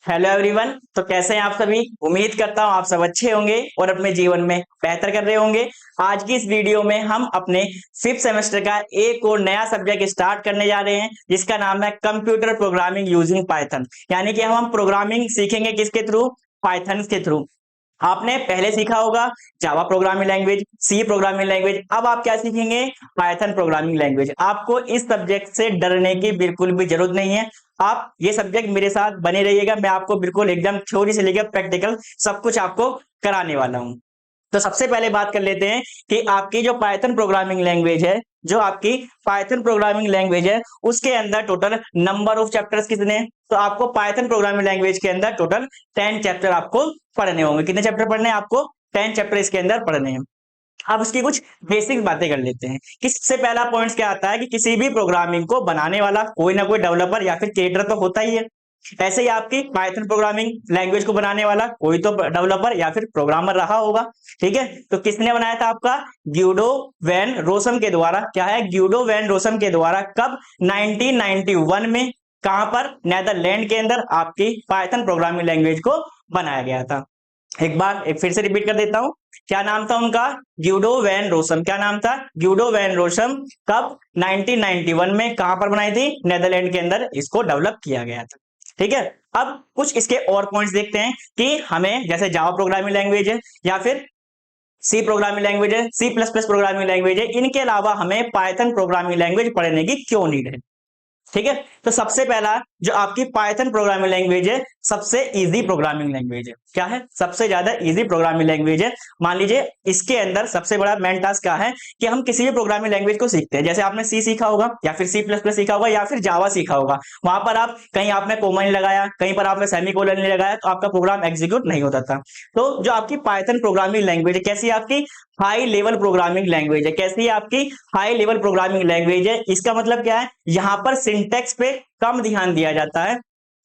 Hello everyone. तो कैसे हैं आप सभी। उम्मीद करता हूं आप सब अच्छे होंगे और अपने जीवन में बेहतर कर रहे होंगे। आज की इस वीडियो में हम अपने फिफ्थ सेमेस्टर का एक और नया सब्जेक्ट स्टार्ट करने जा रहे हैं जिसका नाम है कंप्यूटर प्रोग्रामिंग यूजिंग पाइथन। यानी कि हम प्रोग्रामिंग सीखेंगे किसके थ्रू, पाइथन के थ्रू। आपने पहले सीखा होगा Java programming language, C programming language. अब आप क्या सीखेंगे, पाइथन प्रोग्रामिंग लैंग्वेज। आपको इस सब्जेक्ट से डरने की बिल्कुल भी जरूरत नहीं है। आप ये सब्जेक्ट मेरे साथ बने रहिएगा, मैं आपको बिल्कुल एकदम थ्योरी से लेकर प्रैक्टिकल सब कुछ आपको कराने वाला हूं। तो सबसे पहले बात कर लेते हैं कि आपकी जो पाइथन प्रोग्रामिंग लैंग्वेज है, जो आपकी पाइथन प्रोग्रामिंग लैंग्वेज है, उसके अंदर टोटल नंबर ऑफ चैप्टर्स कितने हैं। तो आपको पाइथन प्रोग्रामिंग लैंग्वेज के अंदर टोटल 10 चैप्टर आपको पढ़ने होंगे। कितने चैप्टर पढ़ने हैं आपको, 10 चैप्टर इसके अंदर पढ़ने हैं। अब उसकी कुछ बेसिक बातें कर लेते हैं कि सबसे पहला पॉइंट क्या आता है कि किसी भी प्रोग्रामिंग को बनाने वाला कोई ना कोई डेवलपर या फिर क्रिएटर तो होता ही है। ऐसे ही आपकी पाइथन प्रोग्रामिंग लैंग्वेज को बनाने वाला कोई तो डेवलपर या फिर प्रोग्रामर रहा होगा। ठीक है, तो किसने बनाया था आपका, ग्यूडो वैन रोसम के द्वारा। क्या है, ग्यूडो वैन रोसम के द्वारा। कब, 1991 में। कहां पर, नेदरलैंड के अंदर आपकी पाइथन प्रोग्रामिंग लैंग्वेज को बनाया गया था। एक फिर से रिपीट कर देता हूं। क्या नाम था उनका, ग्यूडो वैन रोसम। क्या नाम था, ग्यूडो वैन रोसम। कब, 1991 में। कहां पर बनाई थी, नेदरलैंड के अंदर इसको डेवलप किया गया था। ठीक है, अब कुछ इसके और पॉइंट्स देखते हैं कि हमें जैसे जावा प्रोग्रामिंग लैंग्वेज है या फिर सी प्रोग्रामिंग लैंग्वेज है, C plus plus programming language है, इनके अलावा हमें पाइथन प्रोग्रामिंग लैंग्वेज पढ़ने की क्यों नीड है। ठीक है, तो सबसे पहला जो आपकी पाइथन प्रोग्रामिंग लैंग्वेज है, सबसे इजी प्रोग्रामिंग लैंग्वेज है। क्या है, सबसे ज्यादा इजी प्रोग्रामिंग लैंग्वेज है। मान लीजिए इसके अंदर सबसे बड़ा मेन टास्क क्या है कि हम किसी भी प्रोग्रामिंग लैंग्वेज को सीखते हैं। जैसे आपने सी सीखा होगा या फिर सी प्लस प्लस सीखा होगा या फिर जावा सीखा होगा। वहां पर आप कहीं आपने कोमा नहीं लगाया, कहीं पर आपने सेमीकोलन नहीं लगाया, तो आपका प्रोग्राम एग्जीक्यूट नहीं होता था। तो जो आपकी पाइथन प्रोग्रामिंग लैंग्वेज है, कैसी आपकी हाई लेवल प्रोग्रामिंग लैंग्वेज है। कैसी है आपकी हाई लेवल प्रोग्रामिंग लैंग्वेज है। इसका मतलब क्या है, यहां पर सिंटेक्स पे कम ध्यान दिया जाता है,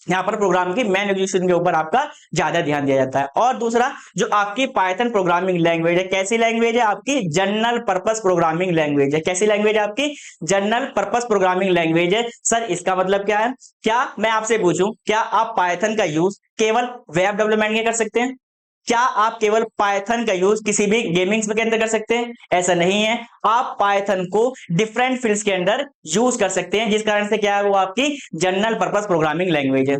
यहां पर प्रोग्राम की मैन एग्जीक्यूशन के ऊपर आपका ज्यादा ध्यान दिया जाता है। और दूसरा जो आपकी पाइथन प्रोग्रामिंग लैंग्वेज है, कैसी लैंग्वेज है आपकी, जनरल पर्पस प्रोग्रामिंग लैंग्वेज है। कैसी लैंग्वेज है आपकी, जनरल पर्पस प्रोग्रामिंग लैंग्वेज है। सर इसका मतलब क्या है, क्या मैं आपसे पूछूं, क्या आप पाइथन का यूज केवल वेब डेवलपमेंट में कर सकते हैं? क्या आप केवल पाइथन का यूज किसी भी गेमिंग के अंदर कर सकते हैं? ऐसा नहीं है। आप पाइथन को डिफरेंट फील्ड्स के अंदर यूज कर सकते हैं, जिस कारण से क्या है, वो आपकी जनरल पर्पस प्रोग्रामिंग लैंग्वेज है।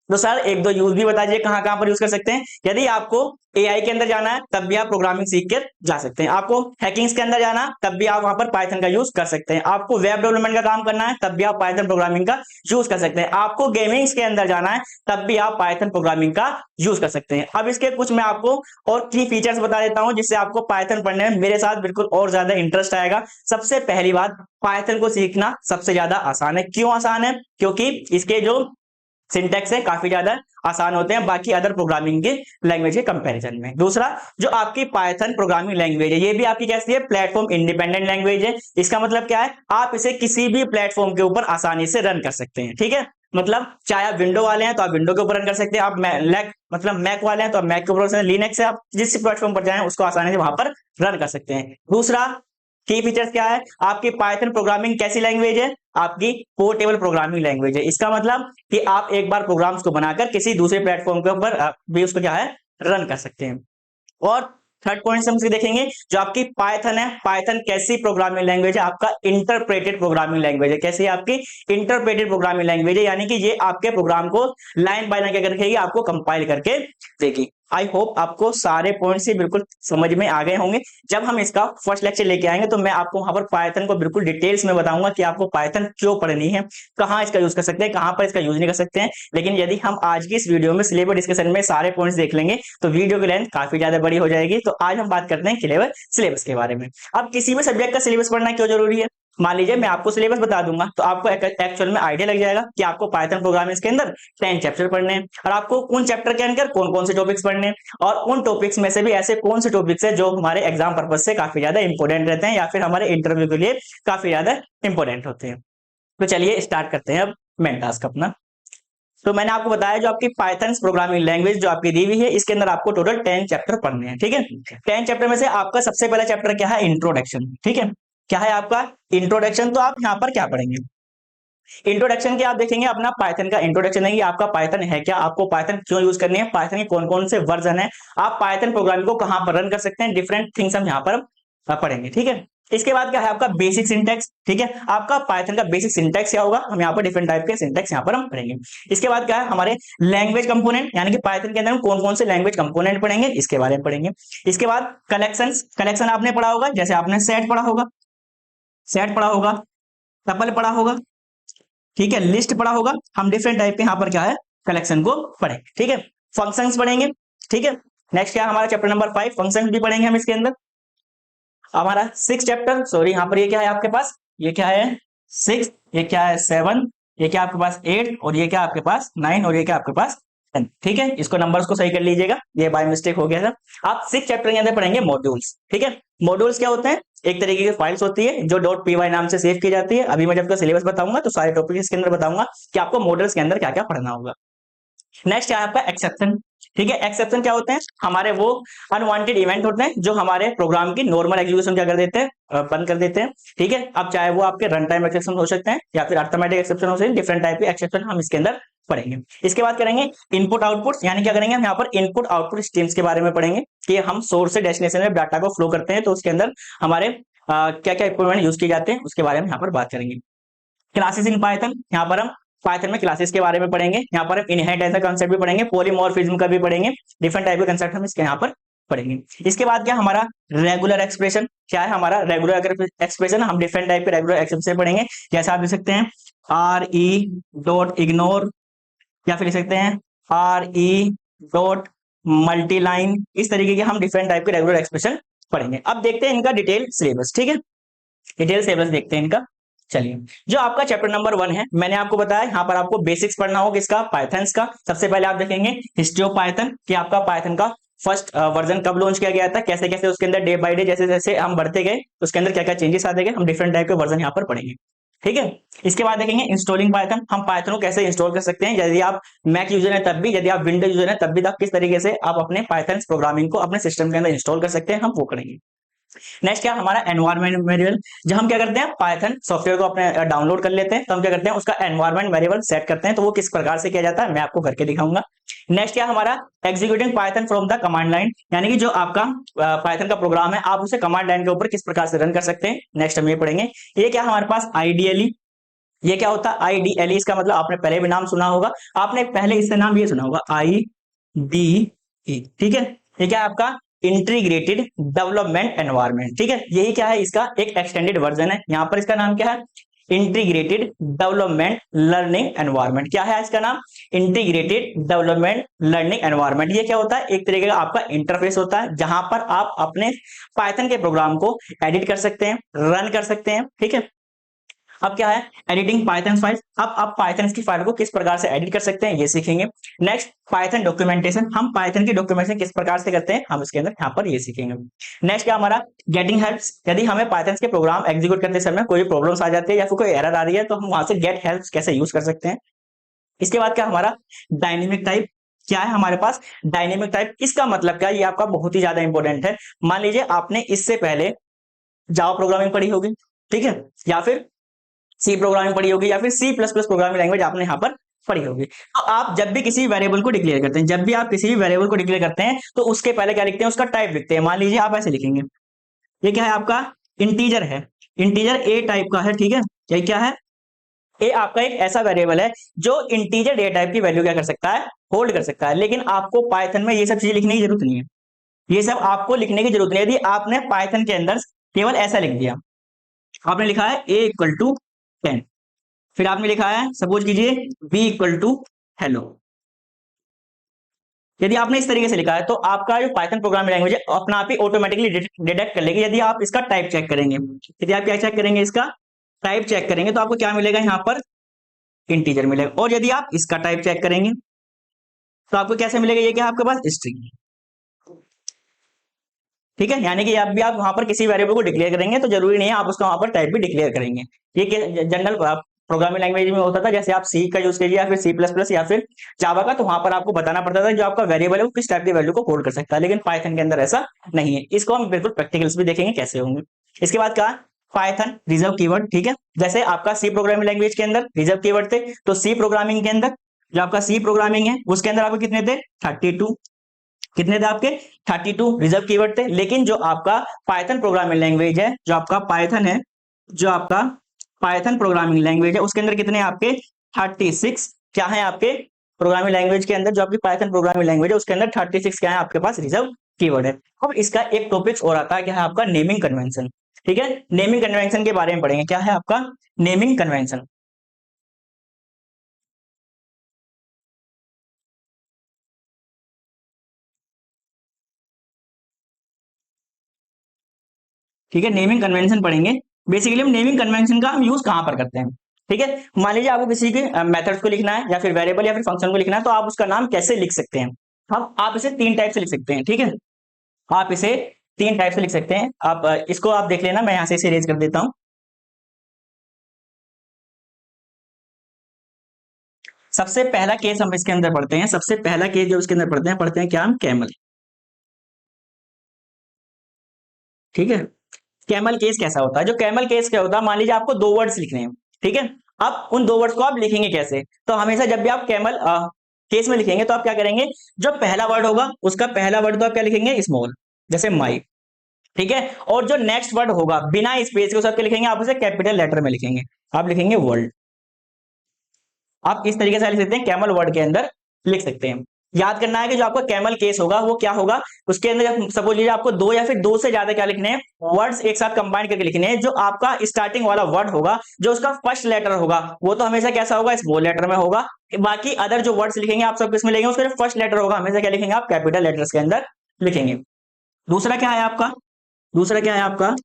तो सर एक दो यूज भी बता दीजिए कहां कहां पर यूज कर सकते हैं। यदि आपको एआई के अंदर जाना है तब भी आप प्रोग्रामिंग सीख कर जा सकते हैं। आपको हैकिंग्स के अंदर जाना तब भी आप वहां पर पाइथन का यूज कर सकते हैं। आपको वेब डेवलपमेंट का काम करना है तब भी आप पाइथन प्रोग्रामिंग का यूज कर सकते हैं। आपको गेमिंग्स के अंदर जाना है तब भी आप पाइथन प्रोग्रामिंग का यूज कर सकते हैं। अब इसके कुछ मैं आपको और की फीचर्स बता देता हूं जिससे आपको पाइथन पढ़ने में मेरे साथ बिल्कुल और ज्यादा इंटरेस्ट आएगा। सबसे पहली बात, पाइथन को सीखना सबसे ज्यादा आसान है। क्यों आसान है, क्योंकि इसके जो सिंटेक्स है काफी ज्यादा आसान होते हैं बाकी अदर प्रोग्रामिंग के लैंग्वेज के कंपैरिजन में। दूसरा, जो आपकी पाइथन प्रोग्रामिंग लैंग्वेज है, ये भी आपकी कैसी है, प्लेटफॉर्म इंडिपेंडेंट लैंग्वेज है। इसका मतलब क्या है, आप इसे किसी भी प्लेटफॉर्म के ऊपर आसानी से रन कर सकते हैं। ठीक है, मतलब चाहे आप विंडो वाले हैं तो आप विंडो के ऊपर रन कर सकते हैं, आप मैक मतलब मैक वाले हैं तो आप मैक के ऊपर, लिनक्स से आप जिस प्लेटफॉर्म पर जाएं उसको आसानी से वहां पर रन कर सकते हैं। दूसरा की फीचर्स क्या है, आपकी पाइथन प्रोग्रामिंग कैसी लैंग्वेज है, आपकी पोर्टेबल प्रोग्रामिंग लैंग्वेज है। इसका मतलब कि आप एक बार प्रोग्राम्स को बनाकर किसी दूसरे प्लेटफॉर्म के ऊपर भी उसको क्या है, रन कर सकते हैं। और थर्ड पॉइंट हम देखेंगे, जो आपकी पाइथन है, पाइथन कैसी प्रोग्रामिंग लैंग्वेज है, आपका इंटरप्रेटेड प्रोग्रामिंग लैंग्वेज है। कैसी है आपकी, इंटरप्रेटेड प्रोग्रामिंग लैंग्वेज है, यानी कि ये आपके प्रोग्राम को लाइन बाय लाइन क्या रखेगी, आपको कंपाइल करके देगी। आई होप आपको सारे पॉइंट्स ही बिल्कुल समझ में आ गए होंगे। जब हम इसका फर्स्ट लेक्चर लेके आएंगे तो मैं आपको वहां पर पाइथन को बिल्कुल डिटेल्स में बताऊंगा कि आपको पाइथन क्यों पढ़नी है, कहाँ इसका यूज कर सकते हैं, कहाँ पर इसका यूज नहीं कर सकते हैं। लेकिन यदि हम आज की इस वीडियो में सिलेबस डिस्कशन में सारे पॉइंट्स देख लेंगे तो वीडियो की लेंथ काफी ज्यादा बड़ी हो जाएगी। तो आज हम बात करते हैं सिलेबस के बारे में। अब किसी भी सब्जेक्ट का सिलेबस पढ़ना क्यों जरूरी है, मान लीजिए मैं आपको सिलेबस बता दूंगा तो आपको एक्चुअल में आइडिया लग जाएगा कि आपको पाइथन प्रोग्रामिंग के अंदर 10 चैप्टर पढ़ने हैं और आपको उन चैप्टर के अंदर कौन कौन से टॉपिक्स पढ़ने हैं, और उन टॉपिक्स में से भी ऐसे कौन से टॉपिक्स है जो हमारे एग्जाम पर्पज से काफी ज्यादा इंपॉर्टेंट रहते हैं या फिर हमारे इंटरव्यू के लिए काफी ज्यादा इंपॉर्टेंट होते हैं। तो चलिए स्टार्ट करते हैं अब मेन टास्क अपना। तो मैंने आपको बताया जो आपकी पाइथन प्रोग्रामिंग लैंग्वेज जो आपकी दी हुई है, इसके अंदर आपको टोटल 10 चैप्टर पढ़ने हैं। ठीक है, 10 चैप्टर में से आपका सबसे पहला चैप्टर क्या है, इंट्रोडक्शन। ठीक है, क्या है आपका इंट्रोडक्शन। तो आप यहाँ पर क्या पढ़ेंगे, इंट्रोडक्शन के आप देखेंगे अपना पाइथन का इंट्रोडक्शन है कि आपका पाइथन है क्या, आपको पाइथन क्यों यूज करनी है, पाइथन के कौन कौन से वर्जन है, आप पाइथन प्रोग्रामिंग को कहां पर रन कर सकते हैं, डिफरेंट थिंग्स हम यहाँ पर पढ़ेंगे। ठीक है, इसके बाद क्या है आपका बेसिक सिंटैक्स। ठीक है, आपका पाइथन का बेसिक सिंटैक्स क्या होगा, हम यहाँ पर डिफरेंट टाइप के सिंटैक्स यहाँ पर हम पढ़ेंगे। इसके बाद क्या है हमारे लैंग्वेज कंपोनेंट, यानी कि पाइथन के अंदर हम कौन कौन से लैंग्वेज कंपोनेंट पढ़ेंगे इसके बारे में पढ़ेंगे। इसके बाद कलेक्शन आपने पढ़ा होगा, जैसे आपने सेट पढ़ा होगा, टपल पढ़ा होगा, ठीक है, लिस्ट पढ़ा होगा। हम डिफरेंट टाइप के यहाँ पर क्या है कलेक्शन को पढ़ेंगे। ठीक है, फंक्शंस पढ़ेंगे। ठीक है, नेक्स्ट क्या है हमारा चैप्टर नंबर 5, फंक्शंस भी पढ़ेंगे हम इसके अंदर। हमारा 6 चैप्टर, सॉरी यहाँ पर ये क्या है आपके पास, ये क्या है 6, ये क्या है 7, ये क्या आपके पास 8, और ये क्या आपके पास 9, और ये क्या आपके पास 10। ठीक है, इसको नंबर्स को सही कर लीजिएगा, ये बाय मिस्टेक हो गया था। आप 6 चैप्टर के अंदर पढ़ेंगे मॉड्यूल्स। ठीक है, मॉड्यूल्स क्या होते हैं, एक तरीके की फाइल्स होती है जो .py नाम से सेव की जाती है। अभी मैं जब सिलेबस बताऊंगा तो सारे टॉपिक इसके अंदर बताऊंगा कि आपको मॉड्यूल्स के अंदर क्या क्या पढ़ना होगा। नेक्स्ट है आपका एक्सेप्शन। ठीक है, एक्सेप्शन क्या होते हैं, हमारे वो अनवांटेड इवेंट होते हैं जो हमारे प्रोग्राम की नॉर्मल एग्जीक्यूशन क्या कर देते हैं, बंद कर देते हैं। ठीक है, अब चाहे वो आपके रन टाइम एक्सेप्शन हो सकते हैं या फिर अर्थमेटिक एक्सेप्शन हो सकते हैं, डिफरेंट टाइप के एक्सेप्शन हम इसके अंदर पढ़ेंगे। इसके बाद करेंगे इनपुट आउटपुट, यानी क्या करेंगे हम यहाँ पर इनपुट आउटपुट स्ट्रीम्स के बारे में पढ़ेंगे कि हम सोर्स से डेस्टिनेशन में डाटा को फ्लो करते हैं तो उसके अंदर हमारे क्या क्या इक्विपमेंट यूज किए जाते हैं उसके बारे में यहाँ पर बात करेंगे। क्लासेस इन पाइथन, यहाँ पर हम पाइथन में क्लासेस के बारे में पढ़ेंगे। यहाँ पर हम इनहेरिट ऐसा कंसेप्ट भी पढ़ेंगे, पॉलीमॉर्फिज्म का भी पढ़ेंगे, डिफरेंट टाइप के कंसेप्ट हम इसके यहाँ पर पढ़ेंगे। इसके बाद क्या हमारा रेगुलर एक्सप्रेशन, क्या है हमारा रेगुलर एक्सप्रेशन, हम डिफरेंट टाइप के रेगुलर एक्सप्रेशन पढ़ेंगे। जैसे आप देख सकते हैं RE.ignore, या फिर लिख सकते हैं RE.multiline, इस तरीके के हम डिफरेंट टाइप के रेगुलर एक्सप्रेशन पढ़ेंगे। अब देखते हैं इनका डिटेल सिलेबस। ठीक है, डिटेल सिलेबस देखते हैं इनका। चलिए, जो आपका चैप्टर नंबर 1 है, मैंने आपको बताया यहाँ पर आपको बेसिक्स पढ़ना होगा इसका, पाइथन्स का। सबसे पहले आप देखेंगे हिस्ट्री ऑफ पाइथन, कि आपका पाइथन का फर्स्ट वर्जन कब लॉन्च किया गया था, कैसे कैसे उसके अंदर डे बाय डे जैसे जैसे हम बढ़ते गए उसके अंदर क्या क्या चेंजेस आते गए, हम डिफरेंट टाइप के वर्जन यहाँ पर पढ़ेंगे। ठीक है, इसके बाद देखेंगे इंस्टॉलिंग पाइथन, हम पाइथन को कैसे इंस्टॉल कर सकते हैं, यदि आप मैक यूजर है तब भी, यदि आप विंडोज यूजर है तब भी, किस तरीके से आप अपने पाइथन प्रोग्रामिंग को अपने सिस्टम के अंदर इंस्टॉल कर सकते हैं, हम वो करेंगे। नेक्स्ट क्या हमारा एनवायरमेंट वेरिएबल, जब हम क्या करते हैं पाइथन सॉफ्टवेयर को अपने डाउनलोड कर लेते हैं तो हम क्या करते हैं उसका एनवायरमेंट वेरिएबल सेट करते हैं, तो वो किस प्रकार से किया जाता है मैं आपको करके दिखाऊंगा। नेक्स्ट क्या हमारा executing Python from the command line, यानी कि जो आपका पाइथन का प्रोग्राम है आप उसे कमांड लाइन के ऊपर किस प्रकार से रन कर सकते हैं, नेक्स्ट हम ये पढ़ेंगे। ये क्या हमारे पास आईडीएलई, ये क्या होता है आईडीएलई, इसका मतलब आपने पहले भी नाम सुना होगा, आपने पहले इसका नाम ये सुना होगा IDE। ठीक है, ये क्या है आपका इंटीग्रेटेड डेवलपमेंट एनवायरनमेंट। ठीक है, यही क्या है इसका एक एक्सटेंडेड वर्जन है, यहाँ पर इसका नाम क्या है इंटीग्रेटेड डेवलपमेंट लर्निंग एनवायरनमेंट। क्या है इसका नाम इंटीग्रेटेड डेवलपमेंट लर्निंग एनवायरनमेंट। ये क्या होता है एक तरीके का आपका इंटरफेस होता है जहां पर आप अपने पाइथन के प्रोग्राम को एडिट कर सकते हैं, रन कर सकते हैं। ठीक है, अब क्या है एडिटिंग पाइथन फाइल, अब आप पाइथन की फाइल को किस प्रकार से एडिट कर सकते हैं ये सीखेंगे। नेक्स्ट पाइथन डॉक्यूमेंटेशन, हम पाइथन की डॉक्यूमेंटेशन किस प्रकार से करते हैं हम इसके अंदर यहाँ पर ये सीखेंगे। नेक्स्ट क्या हमारा गेटिंग हेल्प्स, यदि हमें पाइथन के प्रोग्राम एग्जीक्यूट करते समय कोई प्रॉब्लम्स आ जाती है या फिर कोई एरर आ रही है तो हम वहां से गेट हेल्प्स कैसे यूज कर सकते हैं। इसके बाद क्या हमारा डायनेमिक टाइप, क्या है हमारे पास डायनेमिक टाइप, इसका मतलब क्या, ये आपका बहुत ही ज्यादा इंपॉर्टेंट है। मान लीजिए आपने इससे पहले जावा प्रोग्रामिंग पढ़ी होगी, ठीक है, या फिर सी प्रोग्रामिंग पढ़ी होगी, या फिर C++ प्रोग्रामिंग लैंग्वेज आपने यहाँ पर पढ़ी होगी। तो आप जब भी किसी वेरिएबल को डिक्लेयर करते हैं, जब भी आप किसी भी वेरिएबल को डिक्लेयर करते हैं तो उसके पहले क्या लिखते हैं उसका टाइप लिखते हैं। मान लीजिए आप ऐसे लिखेंगे, ये क्या है आपका इंटीजर है, इंटीजर ए टाइप का है। ठीक है, ये क्या है ए आपका एक ऐसा वेरिएबल है जो इंटीजर डे टाइप की वैल्यू क्या कर सकता है होल्ड कर सकता है। लेकिन आपको पाइथन में ये सब चीजें लिखने की जरूरत नहीं है, ये सब आपको लिखने की जरूरत नहीं है। यदि आपने पाइथन के अंदर केवल ऐसा लिख दिया, आपने लिखा है a = 10, फिर आपने लिखा है सपोज कीजिए b = हेलो, यदि आपने इस तरीके से लिखा है तो आपका जो पाइथन प्रोग्रामिंग लैंग्वेज है अपना आप ही ऑटोमेटिकली डिटेक्ट कर लेगी। यदि आप इसका टाइप चेक करेंगे, यदि आप क्या चेक करेंगे इसका टाइप चेक करेंगे तो आपको क्या मिलेगा यहाँ पर इंटीजर मिलेगा, और यदि आप इसका टाइप चेक करेंगे तो आपको कैसे मिलेगा, ये क्या आपके पास स्ट्रिंग। ठीक है, यानी कि आप भी आप वहां पर किसी वेरिएबल को डिक्लेयर करेंगे तो जरूरी नहीं है आप उसका वहां पर टाइप भी डिक्लेयर करेंगे। ये जनरल प्रोग्रामिंग लैंग्वेज में होता था, जैसे आप सी का यूज कीजिए या फिर C++ या फिर जावा का, तो वहां पर आपको बताना पड़ता था जो आपका वेरिएबल है वो किस टाइप की वैल्यू को होल्ड कर सकता है। लेकिन पाइथन के अंदर ऐसा नहीं है, इसको हम बिल्कुल प्रैक्टिकल्स भी देखेंगे कैसे होंगे। इसके बाद क्या पाइथन रिजर्व कीवर्ड, ठीक है। जैसे आपका सी प्रोग्रामिंग लैंग्वेज के अंदर रिजर्व कीवर्ड थे, तो सी प्रोग्रामिंग के अंदर जो आपका सी प्रोग्रामिंग है उसके अंदर आपको कितने थे 32, कितने थे आपके 32 रिजर्व कीवर्ड थे। लेकिन जो आपका पाइथन प्रोग्रामिंग लैंग्वेज है, जो आपका पाइथन है, जो आपका पाइथन प्रोग्रामिंग लैंग्वेज है उसके अंदर कितने आपके 36 क्या है आपके प्रोग्रामिंग लैंग्वेज के अंदर, जो आपकी पाइथन प्रोग्रामिंग लैंग्वेज है उसके अंदर 36 क्या है आपके पास रिजर्व कीवर्ड है। अब इसका एक टॉपिक्स और आता है, क्या है आपका नेमिंग कन्वेंशन, ठीक है। नेमिंग कन्वेंशन के बारे में पढ़ेंगे, क्या है आपका नेमिंग कन्वेंशन, ठीक है। नेमिंग कन्वेंशन पढ़ेंगे। बेसिकली हम नेमिंग कन्वेंशन का हम यूज कहां पर करते हैं, ठीक है। मान लीजिए आपको किसी के मेथड्स को लिखना है या फिर वेरिएबल या फिर फंक्शन को लिखना है, तो आप उसका नाम कैसे लिख सकते हैं। हम आप इसे तीन टाइप से लिख सकते हैं, ठीक है। आप इसे तीन टाइप से लिख सकते हैं। आप इसको आप देख लेना, मैं यहां से इसे रेज कर देता हूं। सबसे पहला केस हम इसके अंदर पढ़ते हैं, सबसे पहला केस जो इसके अंदर पढ़ते हैं क्या हम कैमल, ठीक है। कैमल केस कैसा होता है, जो कैमल केस क्या होता है, मान लीजिए आपको दो वर्ड्स लिखने हैं, ठीक है। अब उन दो वर्ड्स को आप लिखेंगे कैसे, तो हमेशा जब भी आप कैमल केस में लिखेंगे तो आप क्या करेंगे, जो पहला वर्ड होगा उसका पहला वर्ड तो आप क्या लिखेंगे स्मॉल, जैसे माई, ठीक है। और जो नेक्स्ट वर्ड होगा बिना स्पेस के उसे आप क्या लिखेंगे, आप उसे कैपिटल लेटर में लिखेंगे, आप लिखेंगे वर्ल्ड। आप इस तरीके से लिख सकते हैं, कैमल वर्ड के अंदर लिख सकते हैं। याद करना है कि जो आपका कैमल केस होगा वो क्या होगा, उसके अंदर सपोज लीजिए आपको दो या फिर दो से ज्यादा क्या लिखने हैं वर्ड्स एक साथ कंबाइन करके लिखने हैं। जो आपका स्टार्टिंग वाला वर्ड होगा, जो उसका फर्स्ट लेटर होगा वो तो हमेशा कैसा होगा स्मॉल लेटर में होगा। बाकी अदर जो वर्ड्स लिखेंगे आप सब किसमें लिखेंगे, उसका फर्स्ट लेटर होगा हमेशा क्या लिखेंगे आप कैपिटल लेटर्स के अंदर लिखेंगे। दूसरा क्या है आपका, दूसरा क्या है आपका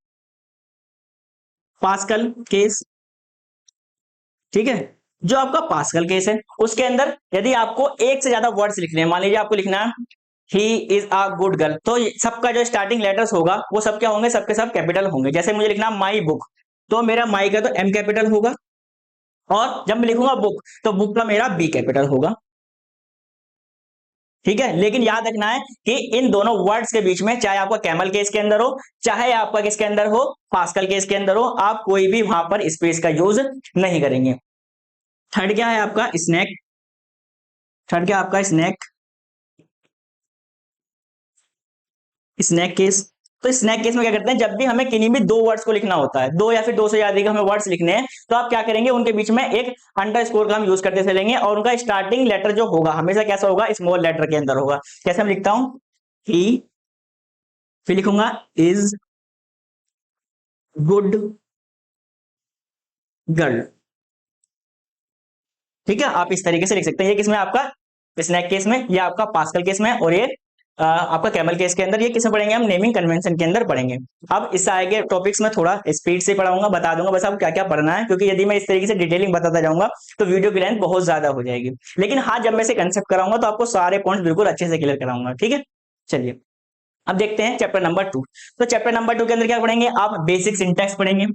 पास्कल केस, ठीक है। जो आपका पास्कल केस है उसके अंदर यदि आपको एक से ज्यादा वर्ड्स लिखने हैं, मान लीजिए आपको लिखना है he is a good girl, तो सबका जो स्टार्टिंग लेटर्स होगा वो सब क्या होंगे, सबके सब कैपिटल होंगे। जैसे मुझे लिखना माई बुक, तो मेरा माई का तो एम कैपिटल होगा, और जब मैं लिखूंगा बुक तो बुक का मेरा बी कैपिटल होगा, ठीक है। लेकिन याद रखना है कि इन दोनों वर्ड्स के बीच में, चाहे आपका कैमल केस के अंदर हो चाहे आपका किसके अंदर हो पास्कल केस के अंदर हो, आप कोई भी वहां पर स्पेस का यूज नहीं करेंगे। थर्ड क्या है आपका स्नैक, थर्ड क्या आपका स्नैक, स्नैक केस। तो स्नैक केस में क्या करते हैं, जब भी हमें किन्हीं भी दो वर्ड्स को लिखना होता है, दो या फिर दो से ज्यादा हमें वर्ड्स लिखने हैं, तो आप क्या करेंगे उनके बीच में एक अंडरस्कोर का हम यूज करते चलेंगे, और उनका स्टार्टिंग लेटर जो होगा हमेशा कैसा होगा स्मॉल लेटर के अंदर होगा। कैसे हम लिखता हूं ही, फिर लिखूंगा इज गुड गर्ल, ठीक है। आप इस तरीके से लिख सकते हैं। ये किसमें आपका स्नैक केस में, ये आपका पास्कल केस में, और ये आपका कैमल केस के अंदर। ये किसमें पढ़ेंगे हम नेमिंग कन्वेंशन के अंदर पढ़ेंगे। अब इससे आगे टॉपिक्स में थोड़ा स्पीड से पढ़ाऊंगा, बता दूंगा बस आप क्या क्या पढ़ना है, क्योंकि यदि मैं इस तरीके से डिटेलिंग बताता जाऊंगा तो वीडियो की लेंथ बहुत ज्यादा हो जाएगी। लेकिन हाँ, जब मैं इसे कंसेप्ट कराऊंगा तो आपको सारे पॉइंट्स बिल्कुल अच्छे से क्लियर कराऊंगा, ठीक है। चलिए अब देखते हैं चैप्टर नंबर 2। तो चैप्टर नंबर 2 के अंदर क्या पढ़ेंगे आप, बेसिक सिंटैक्स पढ़ेंगे।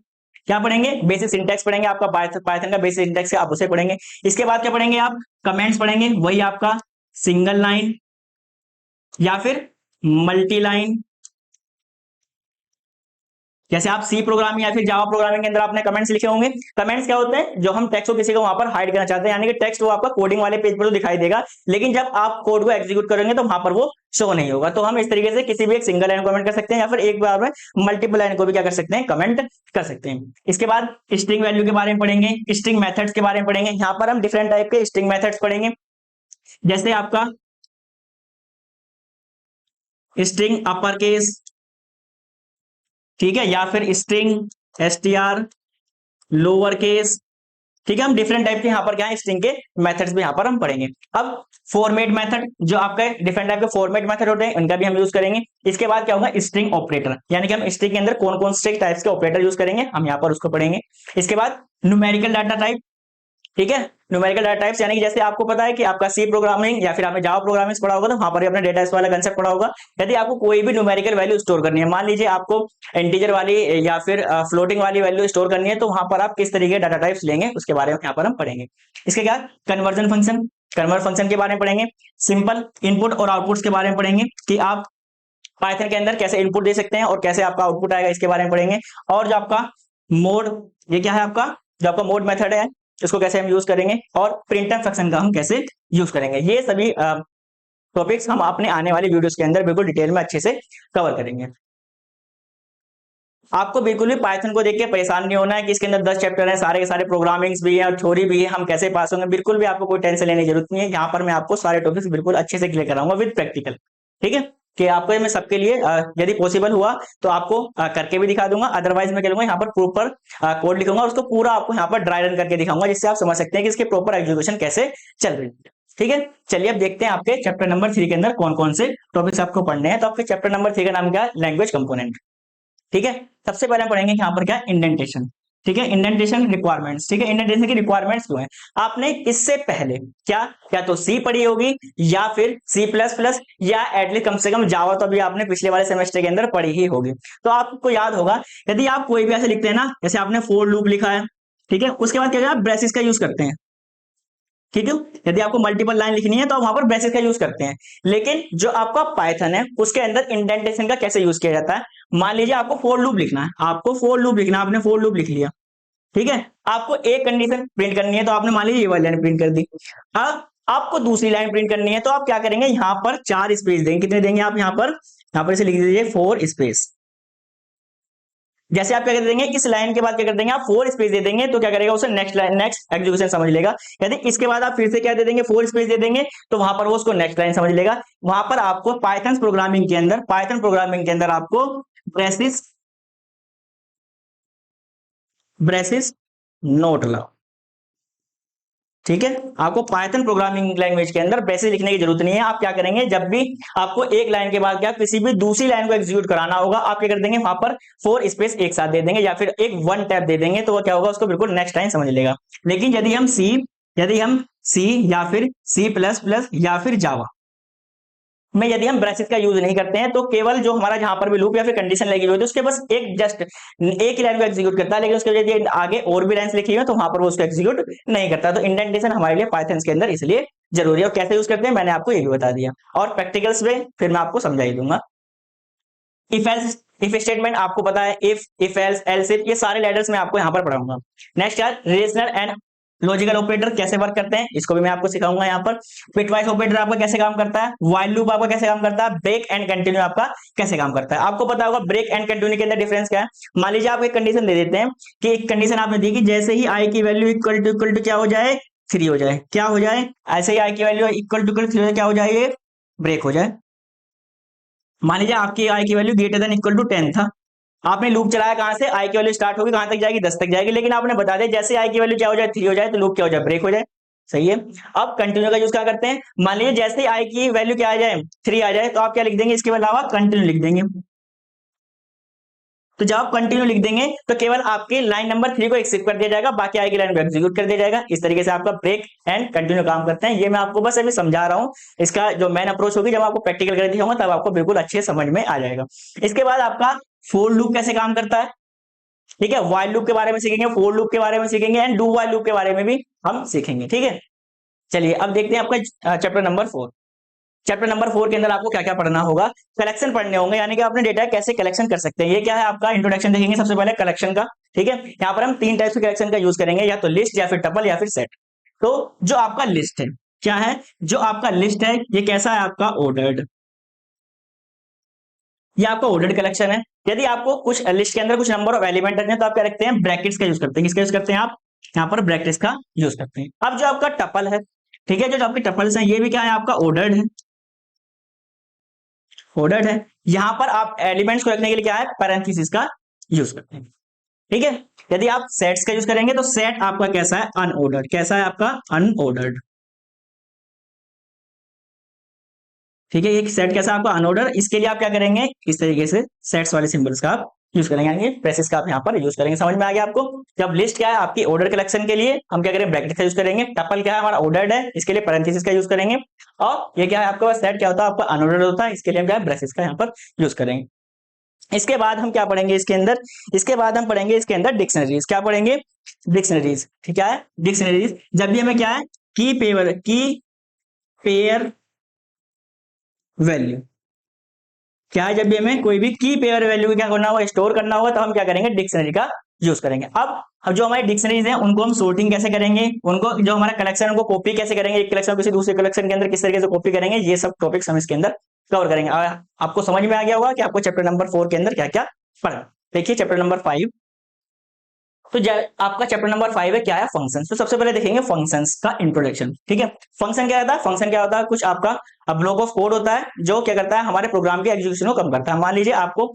क्या पढ़ेंगे, बेसिक सिंटैक्स पढ़ेंगे। आपका पाइथन का बेसिक सिंटैक्स है, आप उसे पढ़ेंगे। इसके बाद क्या पढ़ेंगे आप, कमेंट्स पढ़ेंगे, वही आपका सिंगल लाइन या फिर मल्टी लाइन। जैसे आप सी प्रोग्रामिंग या फिर जावा प्रोग्रामिंग के अंदर आपने कमेंट्स लिखे होंगे। कमेंट्स क्या होते हैं, जो हम टेक्स्ट को किसी को वहां पर हाइड करना चाहते हैं, यानी कि टेक्स्ट वो आपका कोडिंग वाले पेज पर तो दिखाई देगा, लेकिन जब आप कोड को एग्जीक्यूट करेंगे तो वहां पर वो शो नहीं होगा। तो हम इस तरीके से किसी भी एक सिंगल लाइन कमेंट कर सकते हैं, या फिर एक बार में मल्टीपल लाइन को भी क्या कर सकते हैं, कमेंट कर सकते हैं। इसके बाद स्ट्रिंग वैल्यू के बारे में पढ़ेंगे, स्ट्रिंग मेथड्स के बारे में पढ़ेंगे। यहाँ पर हम डिफरेंट टाइप के स्ट्रिंग मेथड्स पढ़ेंगे, जैसे आपका स्ट्रिंग अपर केस, ठीक है, या फिर स्ट्रिंग एसटीआर लोअर केस, ठीक है। हम डिफरेंट टाइप के यहाँ पर क्या है स्ट्रिंग के मेथड्स भी यहाँ पर हम पढ़ेंगे। अब फॉर्मेट मेथड, जो आपके डिफरेंट टाइप के फॉर्मेट मेथड होते हैं उनका भी हम यूज करेंगे। इसके बाद क्या होगा स्ट्रिंग ऑपरेटर, यानी कि हम स्ट्रिंग के अंदर कौन कौन से टाइप्स के ऑपरेटर यूज करेंगे हम यहाँ पर उसको पढ़ेंगे। इसके बाद न्यूमेरिकल डाटा टाइप, ठीक है। न्यूमेरिकल डाटा टाइप्स यानी कि जैसे आपको पता है कि आपका सी प्रोग्रामिंग या फिर आपने जावा प्रोग्रामिंग पढ़ा होगा, तो वहां पर आपने डेटा वाला कंसेप्ट पढ़ा होगा। यदि आपको कोई भी न्यूमेरिकल वैल्यू स्टोर करनी है, मान लीजिए आपको इंटीजर वाली या फिर फ्लोटिंग वाली वैल्यू स्टोर करनी है, तो वहां पर आप किस तरीके के डाटा टाइप्स लेंगे उसके बारे में यहाँ पर हम पढ़ेंगे। इसके बाद कन्वर्जन फंक्शन, कन्वर्ट फंक्शन के बारे में पढ़ेंगे। सिंपल इनपुट और आउटपुट के बारे में पढ़ेंगे कि आप पाइथन के अंदर कैसे इनपुट दे सकते हैं और कैसे आपका आउटपुट आएगा, इसके बारे में पढ़ेंगे। और जो आपका मोड, ये क्या है आपका, जो आपका मोड मेथड है, इसको कैसे हम यूज करेंगे, और प्रिंटफ फंक्शन का हम कैसे यूज करेंगे, ये सभी टॉपिक्स हम अपने आने वाली वीडियोस के अंदर बिल्कुल डिटेल में अच्छे से कवर करेंगे। आपको बिल्कुल भी पाइथन को देख के परेशान नहीं होना है कि इसके अंदर 10 चैप्टर हैं, सारे के सारे प्रोग्रामिंग्स भी है और थ्योरी भी है, हम कैसे पास होंगे, बिल्कुल भी आपको कोई टेंशन लेने की जरूरत नहीं है। यहाँ पर मैं आपको सारे टॉपिक्स बिल्कुल अच्छे से क्लियर कराऊंगा विद प्रैक्टिकल। ठीक है, कि आपको ये मैं सबके लिए यदि पॉसिबल हुआ तो आपको करके भी दिखा दूंगा, अदरवाइज मैं करूंगा यहाँ पर प्रॉपर कोड लिखूंगा, उसको पूरा आपको यहाँ पर ड्राई रन करके दिखाऊंगा, जिससे आप समझ सकते हैं कि इसके प्रॉपर एग्जीक्यूशन कैसे चल रही है। ठीक है, चलिए अब देखते हैं आपके चैप्टर नंबर 3 के अंदर कौन कौन से टॉपिक्स आपको पढ़ने हैं। तो आपके चैप्टर नंबर 3 का नाम क्या है, लैंग्वेज कंपोनेंट। ठीक है, सबसे पहले हम पढ़ेंगे यहाँ पर क्या, इंडेंटेशन। ठीक है, इंडेंटेशन रिक्वायरमेंट्स। ठीक है, इंडेंटेशन की रिक्वायरमेंट्स क्यों है, आपने इससे पहले क्या तो सी पढ़ी होगी, या फिर सी प्लस प्लस, या एटलीस्ट कम से कम जावा तो अभी आपने पिछले वाले सेमेस्टर के अंदर पढ़ी ही होगी। तो आपको याद होगा, यदि आप कोई भी ऐसे लिखते हैं ना, जैसे आपने फोर लूप लिखा है, ठीक है, उसके बाद क्या, ब्रेसिस का यूज करते हैं। ठीक है, यदि आपको मल्टीपल लाइन लिखनी है तो आप वहां पर ब्रेसेस का यूज करते हैं। लेकिन जो आपका पाइथन है उसके अंदर इंडेंटेशन का कैसे यूज किया जाता है, मान लीजिए आपको फोर लूप लिखना है, आपको फोर लूप लिखना है, आपने फोर लूप लिख लिया। ठीक है, आपको एक कंडीशन प्रिंट करनी है, तो आपने मान लीजिए ये वाली लाइन प्रिंट कर दी। अब आपको दूसरी लाइन प्रिंट करनी है, तो आप क्या करेंगे, यहाँ पर 4 स्पेस देंगे। कितने देंगे आप यहाँ पर इसे लिख दीजिए 4 स्पेस। जैसे आप क्या कर देंगे, इस लाइन के बाद क्या कर देंगे, आप 4 स्पेस दे देंगे, तो क्या करेगा उसे नेक्स्ट लाइन, नेक्स्ट एग्जीक्यूशन समझ लेगा। यदि इसके बाद आप फिर से क्या दे देंगे, 4 स्पेस दे देंगे, तो वहां पर वो उसको नेक्स्ट लाइन समझ लेगा। वहां पर आपको पाइथन प्रोग्रामिंग के अंदर आपको ब्रेसिस ब्रेसिस नोट अलाउ। ठीक है, आपको पाइथन प्रोग्रामिंग लैंग्वेज के अंदर बेसिक लिखने की जरूरत नहीं है। आप क्या करेंगे, जब भी आपको एक लाइन के बाद क्या किसी भी दूसरी लाइन को एग्जीक्यूट कराना होगा, आप क्या कर देंगे, वहां पर 4 स्पेस एक साथ दे देंगे, या फिर एक वन टैप दे देंगे, तो वो क्या होगा, उसको बिल्कुल नेक्स्ट लाइन समझ लेगा। लेकिन यदि हम सी या फिर सी प्लस प्लस या फिर जावा में यदि हम ब्रेसेस का यूज नहीं करते हैं, तो केवल जो हमारा जहां पर भी लूप या फिर कंडीशन लगी हुई है, तो उसके बस एक ही लाइन को एग्जीक्यूट करता है, लेकिन उसके यदि आगे और भी लाइंस लिखी हुई है तो वहां पर वो उसको एग्जीक्यूट नहीं करता। तो इंडेंटेशन हमारे लिए पाइथन के अंदर इसलिए जरूरी है, और कैसे यूज करते हैं मैंने आपको ये भी बता दिया, और प्रैक्टिकल्स में फिर मैं आपको समझा ही दूंगा। इफ स्टेटमेंट आपको पता है, इफ एल्स एल्स इफ, ये सारे लेटर्स मैं आपको यहाँ पर पढ़ाऊंगा। नेक्स्ट यार, रिलेशनल एंड लॉजिकल ऑपरेटर कैसे वर्क करते हैं, इसको भी मैं आपको सिखाऊंगा यहाँ पर। पिटवाइज ऑपरेटर आपका कैसे काम करता है, व्हाइल लूप आपका कैसे काम करता है, ब्रेक एंड कंटिन्यू आपका कैसे काम करता है। आपको पता होगा ब्रेक एंड कंटिन्यू के अंदर डिफरेंस क्या है। मान लीजिए आप एक कंडीशन दे देते हैं, कि एक कंडीशन आपने दी कि जैसे ही आई की वैल्यू इक्वल टू क्या हो जाए, 3 हो जाए, क्या हो जाए, ऐसे ही आई की वैल्यू इक्वल टू 3 हो जाए, क्या हो जाए, ये ब्रेक हो जाए। मान लीजिए आपकी आई की value greater than equal to 10 था, आपने लूप चलाया, कहां से, आई की वैल्यू स्टार्ट होगी, कहां तक जाएगी, 10 तक जाएगी, लेकिन आपने बता दिया जैसे आई की वैल्यू क्या हो जाए, 3 हो जाए, तो लूप क्या हो जाए, ब्रेक हो जाए। सही है। अब कंटिन्यू का यूज क्या करते हैं, मान लीजिए जैसे ही आई की वैल्यू क्या आ जाए, 3 आ जाए, तो आप क्या लिख देंगे, इसके अलावा कंटिन्यू लिख देंगे। तो जब आप कंटिन्यू लिख देंगे तो केवल आपकी लाइन नंबर 3 को स्किप कर दिया जाएगा, बाकी आई की लाइन को एग्जीक्यूट कर दिया जाएगा। इस तरीके से आपका ब्रेक एंड कंटिन्यू काम करते हैं। ये मैं आपको बस अभी समझा रहा हूं, इसका जो मेन अप्रोच होगी, जब आपको प्रैक्टिकल कर दिखाऊंगा तब आपको बिल्कुल अच्छे समझ में आ जाएगा। इसके बाद आपका फोर लूप कैसे काम करता है, ठीक है, व्हाइल लूप के बारे में सीखेंगे, फोर लूप के बारे में सीखेंगे, एंड डू व्हाइल लूप के बारे में भी हम सीखेंगे। ठीक है, चलिए अब देखते हैं आपका चैप्टर नंबर 4। चैप्टर नंबर 4 के अंदर आपको क्या क्या पढ़ना होगा, कलेक्शन पढ़ने होंगे, यानी कि आपने डेटा कैसे कलेक्शन कर सकते हैं। ये क्या है, आपका इंट्रोडक्शन देखेंगे सबसे पहले कलेक्शन का। ठीक है, यहाँ पर हम 3 टाइप्स के कलेक्शन का यूज करेंगे, या तो लिस्ट, या फिर टपल, या फिर सेट। तो जो आपका लिस्ट है, क्या है, जो आपका लिस्ट है ये कैसा है, आपका ऑर्डर्ड, ये आपका ऑर्डर्ड कलेक्शन है। यदि आपको कुछ लिस्ट के अंदर कुछ नंबर ऑफ एलिमेंट रखते हैं, तो आप क्या रखते हैं, ब्रैकेट्स का यूज करते हैं। किसका यूज करते हैं आप, यहाँ पर ब्रैकेट्स का यूज करते हैं। अब जो आपका टपल है, ठीक है, जो आपकी टपल्स है, ये भी क्या है, आपका ऑर्डर्ड है, ऑर्डर्ड है। यहां पर आप एलिमेंट्स को रखने के लिए क्या है, पैरेंथेसिस का यूज करते हैं। ठीक है, यदि आप सेट्स का यूज करेंगे तो सेट आपका कैसा है, अनऑर्डर्ड, कैसा है आपका, अनऑर्डर्ड। ठीक है, एक सेट कैसा आपका, अनऑर्डर। इसके लिए आप क्या करेंगे, इस तरीके से सेट्स वाले सिंबल्स का आप यूज करेंगे, यानी प्रेसेस का आप यहाँ पर यूज करेंगे। समझ में आ गया आपको। जब लिस्ट क्या है आपकी ऑर्डर कलेक्शन के लिए हम क्या करेंगे, ब्रैकेट का यूज करेंगे। टपल क्या है हमारा, ऑर्डर्ड है, इसके लिए पैरेंथेसिस का यूज करेंगे। और ये क्या है आपका सेट क्या होता है, आपका अनऑर्डर्ड होता है, इसके लिए हम क्या है, ब्रेसेस का यहाँ पर यूज करेंगे। इसके बाद हम क्या पढ़ेंगे इसके अंदर, इसके बाद हम पढ़ेंगे इसके अंदर डिक्शनरीज। क्या पढ़ेंगे, डिक्शनरीज। ठीक है, डिक्शनरीज जब भी हमें क्या है, की पेयर वैल्यू, क्या है, जब भी हमें कोई भी की पेयर वैल्यू क्या करना होगा, स्टोर करना होगा, तो हम क्या करेंगे, डिक्शनरी का यूज करेंगे। अब जो हमारी डिक्शनरीज हैं उनको हम सोर्टिंग कैसे करेंगे, उनको जो हमारा कलेक्शन उनको कॉपी कैसे करेंगे, एक कलेक्शन किसी दूसरे कलेक्शन के अंदर किस तरीके से कॉपी करेंगे, ये सब टॉपिक्स हम इसके अंदर कवर करेंगे। आपको समझ में आ गया होगा कि आपको चैप्टर नंबर 4 के अंदर क्या क्या पढ़ना। देखिए चैप्टर नंबर 5, तो आपका चैप्टर नंबर 5 है क्या है, फंक्शन। तो सबसे पहले देखेंगे फंक्शंस का इंट्रोडक्शन। ठीक है, फंक्शन क्या होता है, फंक्शन क्या होता है, कुछ आपका ब्लॉक ऑफ कोड होता है जो क्या करता है, हमारे प्रोग्राम के एग्जीक्यूशन को कम करता है। मान लीजिए आपको